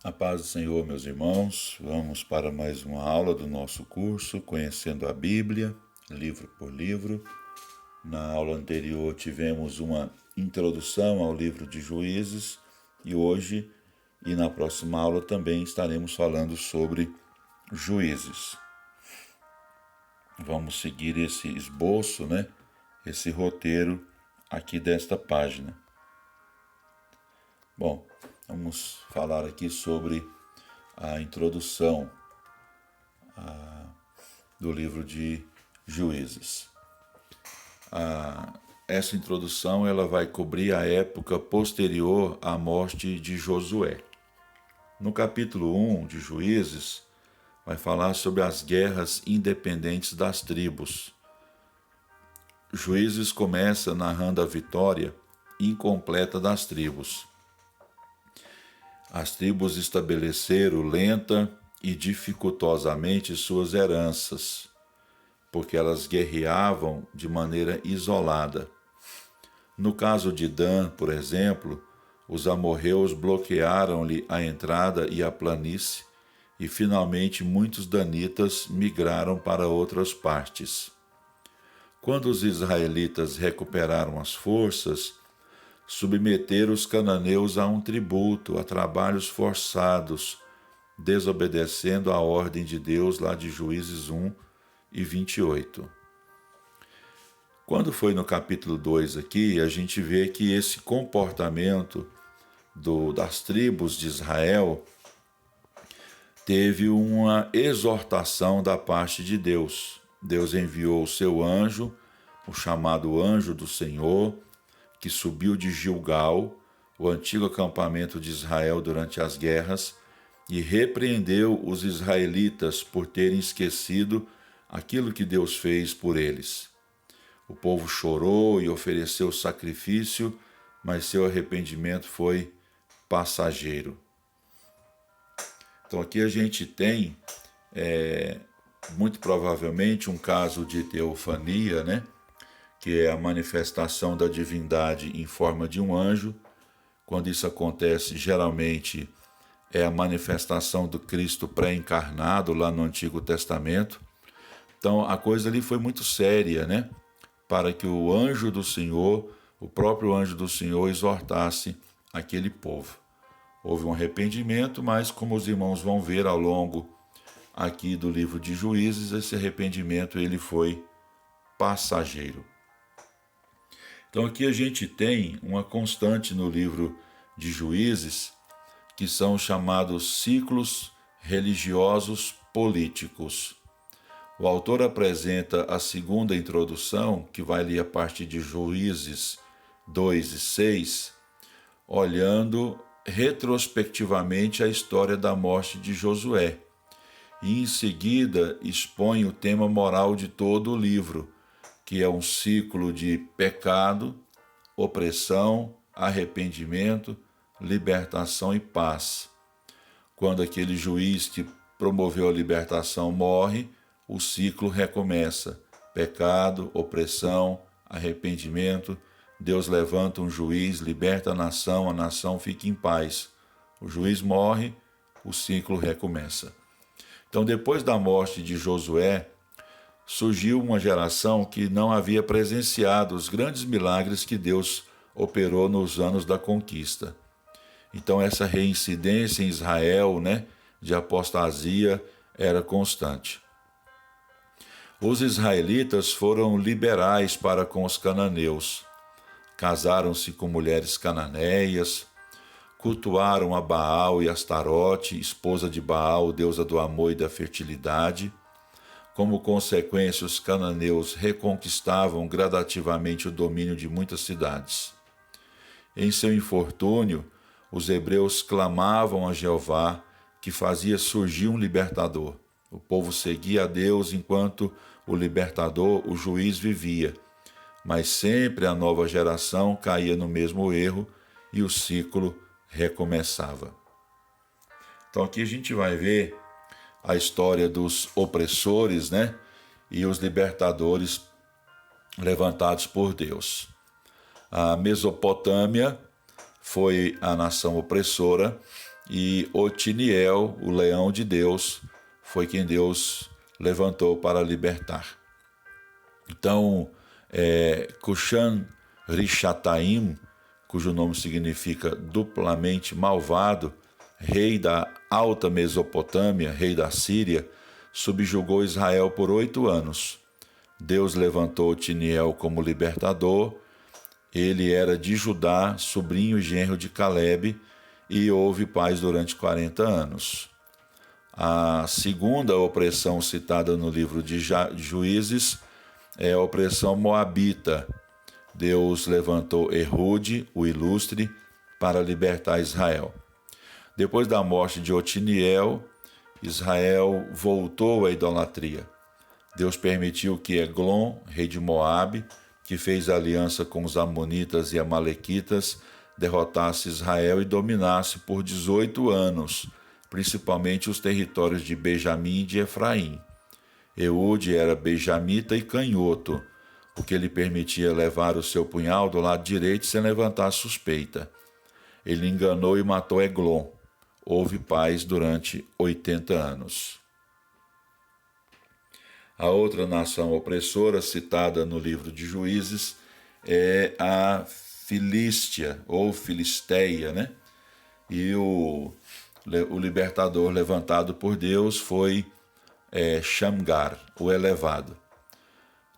A paz do Senhor, meus irmãos. Vamos para mais uma aula do nosso curso Conhecendo a Bíblia, livro por livro. Na aula anterior tivemos uma introdução ao livro de Juízes e hoje e na próxima aula também estaremos falando sobre Juízes. Vamos seguir esse esboço, esse roteiro aqui desta página. Bom, vamos falar aqui sobre a introdução do livro de Juízes. Essa introdução ela vai cobrir a época posterior à morte de Josué. No capítulo 1 de Juízes, vai falar sobre as guerras independentes das tribos. Juízes começa narrando a vitória incompleta das tribos. As tribos estabeleceram lenta e dificultosamente suas heranças, porque elas guerreavam de maneira isolada. No caso de Dan, por exemplo, os amorreus bloquearam-lhe a entrada e a planície, e finalmente muitos danitas migraram para outras partes. Quando os israelitas recuperaram as forças, submeteram os cananeus a um tributo, a trabalhos forçados, desobedecendo a ordem de Deus lá de Juízes 1 e 28. Quando foi no capítulo 2 aqui, a gente vê que esse comportamento das tribos de Israel teve uma exortação da parte de Deus. Deus enviou o seu anjo, o chamado anjo do Senhor, que subiu de Gilgal, o antigo acampamento de Israel durante as guerras, e repreendeu os israelitas por terem esquecido aquilo que Deus fez por eles. O povo chorou e ofereceu sacrifício, mas seu arrependimento foi passageiro. Então aqui a gente tem, muito provavelmente, um caso de teofania, que é a manifestação da divindade em forma de um anjo. Quando isso acontece, geralmente é a manifestação do Cristo pré-encarnado lá no Antigo Testamento. Então a coisa ali foi muito séria, para que o anjo do Senhor, o próprio anjo do Senhor, exortasse aquele povo. Houve um arrependimento, mas como os irmãos vão ver ao longo aqui do livro de Juízes, esse arrependimento ele foi passageiro. Então aqui a gente tem uma constante no livro de Juízes, que são os chamados ciclos religiosos políticos. O autor apresenta a segunda introdução, que vai ali a partir de Juízes 2 e 6, olhando retrospectivamente a história da morte de Josué. E em seguida expõe o tema moral de todo o livro, que é um ciclo de pecado, opressão, arrependimento, libertação e paz. Quando aquele juiz que promoveu a libertação morre, o ciclo recomeça. Pecado, opressão, arrependimento. Deus levanta um juiz, liberta a nação fica em paz. O juiz morre, o ciclo recomeça. Então, depois da morte de Josué, surgiu uma geração que não havia presenciado os grandes milagres que Deus operou nos anos da conquista. Então, essa reincidência em Israel, de apostasia, era constante. Os israelitas foram liberais para com os cananeus. Casaram-se com mulheres cananeias, cultuaram a Baal e Astarote, esposa de Baal, deusa do amor e da fertilidade. Como consequência, os cananeus reconquistavam gradativamente o domínio de muitas cidades. Em seu infortúnio, os hebreus clamavam a Jeová, que fazia surgir um libertador. O povo seguia a Deus enquanto o libertador, o juiz, vivia. Mas sempre a nova geração caía no mesmo erro e o ciclo recomeçava. Então aqui a gente vai ver a história dos opressores, e os libertadores levantados por Deus. A Mesopotâmia foi a nação opressora e Otiniel, o leão de Deus, foi quem Deus levantou para libertar. Então, Cushan Rishataim, cujo nome significa duplamente malvado, rei da Alta Mesopotâmia, rei da Síria, subjugou Israel por 8 anos. Deus levantou Otiniel como libertador. Ele era de Judá, sobrinho e genro de Calebe, e houve paz durante 40 anos. A segunda opressão citada no livro de Juízes é a opressão moabita. Deus levantou Ehude, o ilustre, para libertar Israel. Depois da morte de Otiniel, Israel voltou à idolatria. Deus permitiu que Eglon, rei de Moabe, que fez aliança com os amonitas e amalequitas, derrotasse Israel e dominasse por 18 anos, principalmente os territórios de Benjamim e de Efraim. Eude era benjamita e canhoto, o que lhe permitia levar o seu punhal do lado direito sem levantar suspeita. Ele enganou e matou Eglon. Houve paz durante 80 anos. A outra nação opressora citada no livro de Juízes é a Filístia, ou Filisteia, né? E o libertador levantado por Deus foi Shamgar, o elevado.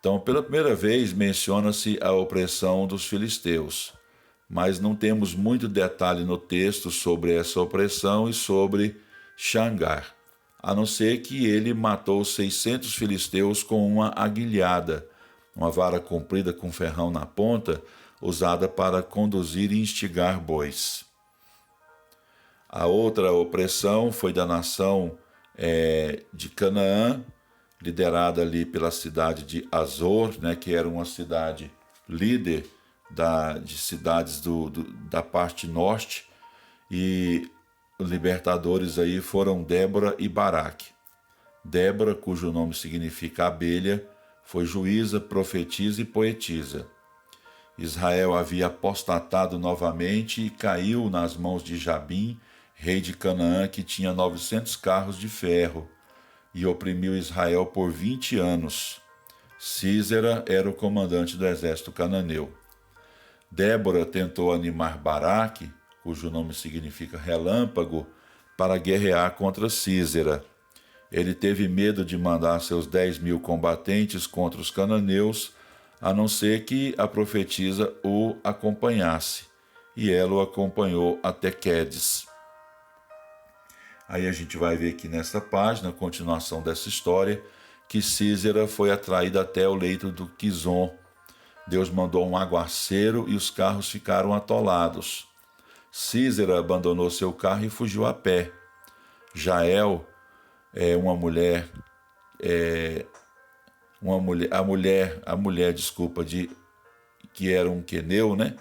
Então, pela primeira vez, menciona-se a opressão dos filisteus, mas não temos muito detalhe no texto sobre essa opressão e sobre Shamgar, a não ser que ele matou 600 filisteus com uma aguilhada, uma vara comprida com ferrão na ponta, usada para conduzir e instigar bois. A outra opressão foi da nação de Canaã, liderada ali pela cidade de Azor, né, que era uma cidade líder de cidades da parte norte, e os libertadores aí foram Débora e Baraque. Débora, cujo nome significa abelha, foi juíza, profetisa e poetisa. Israel havia apostatado novamente e caiu nas mãos de Jabim, rei de Canaã, que tinha 900 carros de ferro, e oprimiu Israel por 20 anos. Sísera era o comandante do exército cananeu. Débora tentou animar Baraque, cujo nome significa relâmpago, para guerrear contra Sísera. Ele teve medo de mandar seus 10.000 combatentes contra os cananeus, a não ser que a profetisa o acompanhasse, e ela o acompanhou até Quedes. Aí a gente vai ver aqui nessa página, a continuação dessa história, que Sísera foi atraída até o leito do Quizon. Deus mandou um aguaceiro e os carros ficaram atolados. Sísera abandonou seu carro e fugiu a pé. Jael, a mulher, que era um queneu, né?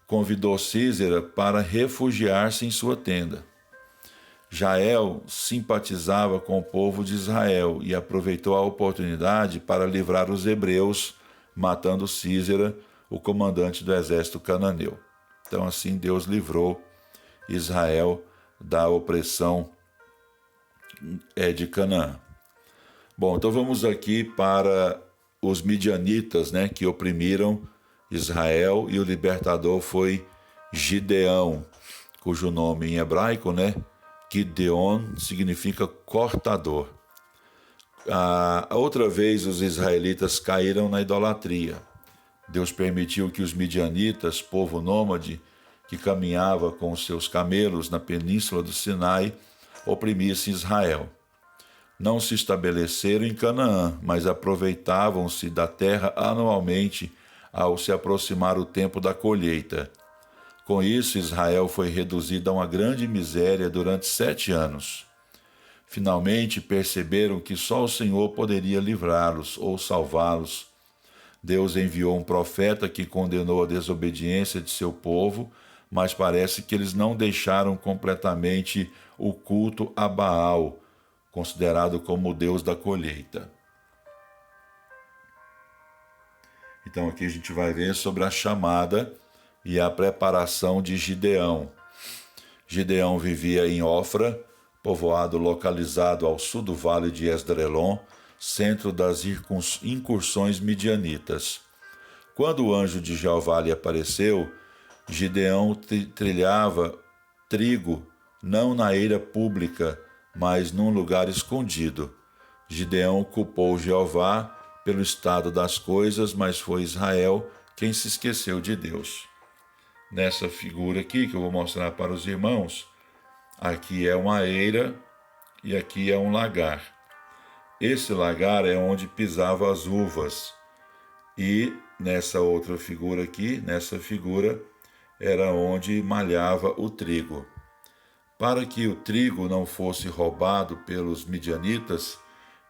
Convidou Sísera para refugiar-se em sua tenda. Jael simpatizava com o povo de Israel e aproveitou a oportunidade para livrar os hebreus, matando Sísera, o comandante do exército cananeu. Então assim Deus livrou Israel da opressão de Canaã. Bom, então vamos aqui para os midianitas, né, que oprimiram Israel, e o libertador foi Gideão, cujo nome em hebraico, né, Gideon, significa cortador. Outra vez os israelitas caíram na idolatria. Deus permitiu que os midianitas, povo nômade, que caminhava com os seus camelos na península do Sinai, oprimissem Israel. Não se estabeleceram em Canaã, mas aproveitavam-se da terra anualmente ao se aproximar o tempo da colheita. Com isso, Israel foi reduzido a uma grande miséria durante 7 anos. Finalmente perceberam que só o Senhor poderia livrá-los ou salvá-los. Deus enviou um profeta que condenou a desobediência de seu povo, mas parece que eles não deixaram completamente o culto a Baal, considerado como o Deus da colheita. Então aqui a gente vai ver sobre a chamada e a preparação de Gideão. Gideão vivia em Ofra, povoado localizado ao sul do vale de Esdrelon, centro das incursões midianitas. Quando o anjo de Jeová lhe apareceu, Gideão trilhava trigo não na eira pública, mas num lugar escondido. Gideão culpou Jeová pelo estado das coisas, mas foi Israel quem se esqueceu de Deus. Nessa figura aqui, que eu vou mostrar para os irmãos, aqui é uma eira e aqui é um lagar. Esse lagar é onde pisava as uvas. E nessa outra figura aqui, nessa figura, era onde malhava o trigo. Para que o trigo não fosse roubado pelos midianitas,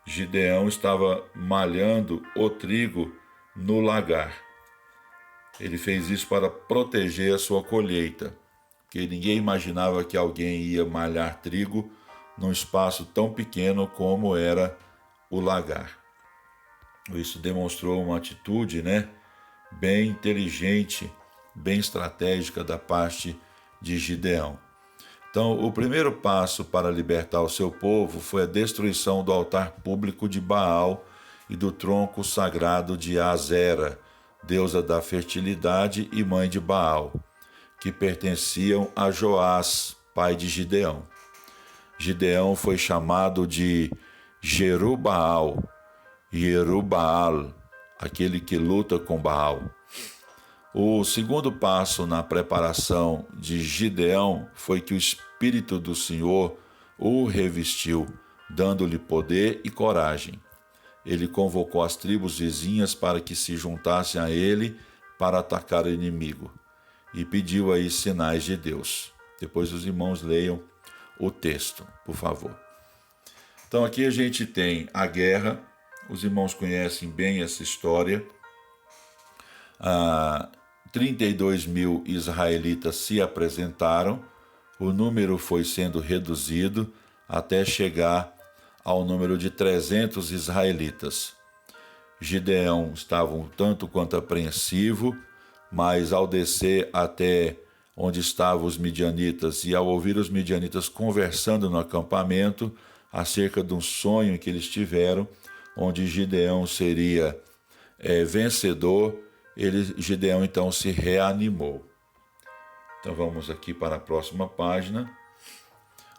Gideão estava malhando o trigo no lagar. Ele fez isso para proteger a sua colheita, porque ninguém imaginava que alguém ia malhar trigo num espaço tão pequeno como era o lagar. Isso demonstrou uma atitude, bem inteligente, bem estratégica da parte de Gideão. Então, o primeiro passo para libertar o seu povo foi a destruição do altar público de Baal e do tronco sagrado de Azera, deusa da fertilidade e mãe de Baal, que pertenciam a Joás, pai de Gideão. Gideão foi chamado de Jerubaal, aquele que luta com Baal. O segundo passo na preparação de Gideão foi que o Espírito do Senhor o revestiu, dando-lhe poder e coragem. Ele convocou as tribos vizinhas para que se juntassem a ele para atacar o inimigo e pediu aí sinais de Deus. Depois os irmãos leiam o texto, por favor. Então aqui a gente tem a guerra, os irmãos conhecem bem essa história. 32 mil israelitas se apresentaram, o número foi sendo reduzido até chegar ao número de 300 israelitas. Gideão estava um tanto quanto apreensivo, mas ao descer até onde estavam os midianitas e ao ouvir os midianitas conversando no acampamento acerca de um sonho que eles tiveram, onde Gideão seria vencedor, Gideão então se reanimou. Então vamos aqui para a próxima página.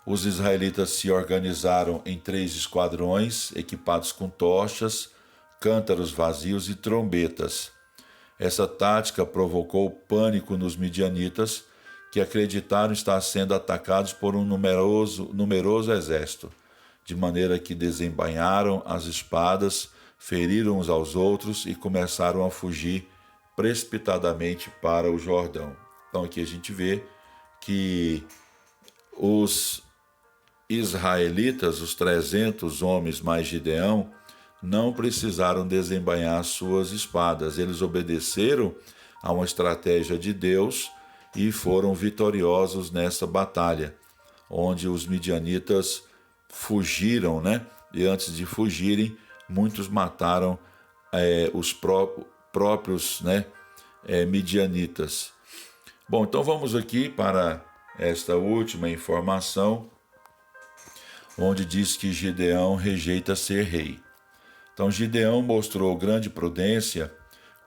Os israelitas se organizaram em 3 esquadrões, equipados com tochas, cântaros vazios e trombetas. Essa tática provocou pânico nos midianitas, que acreditaram estar sendo atacados por um numeroso exército, de maneira que desembainharam as espadas, feriram uns aos outros e começaram a fugir precipitadamente para o Jordão. Então aqui a gente vê que os israelitas, os 300 homens mais Gideão, não precisaram desembainhar suas espadas. Eles obedeceram a uma estratégia de Deus e foram vitoriosos nessa batalha, onde os midianitas fugiram, E antes de fugirem, muitos mataram os próprios midianitas. Bom, então vamos aqui para esta última informação, onde diz que Gideão rejeita ser rei. Então Gideão mostrou grande prudência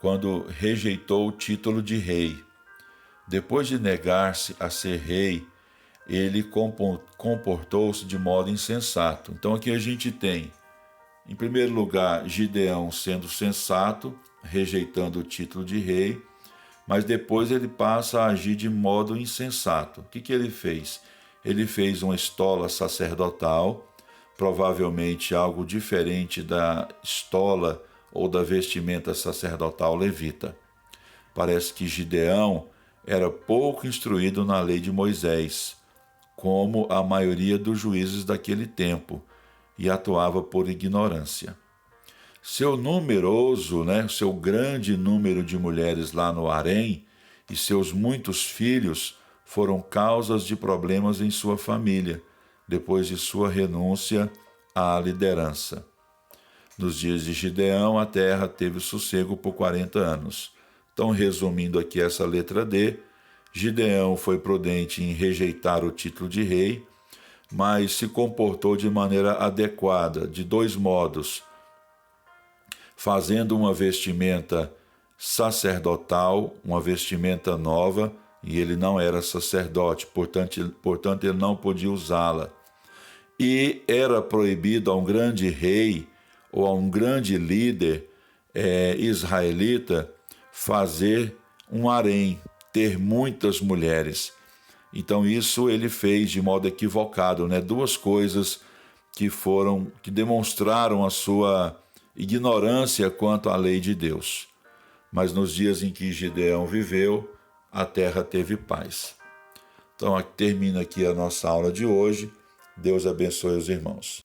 quando rejeitou o título de rei. Depois de negar-se a ser rei, ele comportou-se de modo insensato. Então aqui a gente tem, em primeiro lugar, Gideão sendo sensato, rejeitando o título de rei, mas depois ele passa a agir de modo insensato. O que ele fez? Ele fez uma estola sacerdotal, provavelmente algo diferente da estola ou da vestimenta sacerdotal levita. Parece que Gideão era pouco instruído na lei de Moisés, como a maioria dos juízes daquele tempo, e atuava por ignorância. Seu seu grande número de mulheres lá no harém e seus muitos filhos foram causas de problemas em sua família, depois de sua renúncia à liderança. Nos dias de Gideão, a terra teve sossego por 40 anos. Então, resumindo aqui essa letra D, Gideão foi prudente em rejeitar o título de rei, mas se comportou de maneira adequada, de dois modos: fazendo uma vestimenta sacerdotal, uma vestimenta nova, e ele não era sacerdote, portanto ele não podia usá-la. E era proibido a um grande rei ou a um grande líder israelita fazer um harém, ter muitas mulheres. Então isso ele fez de modo equivocado, né? Duas coisas que demonstraram a sua ignorância quanto à lei de Deus. Mas nos dias em que Gideão viveu, a terra teve paz. Então termina aqui a nossa aula de hoje. Deus abençoe os irmãos.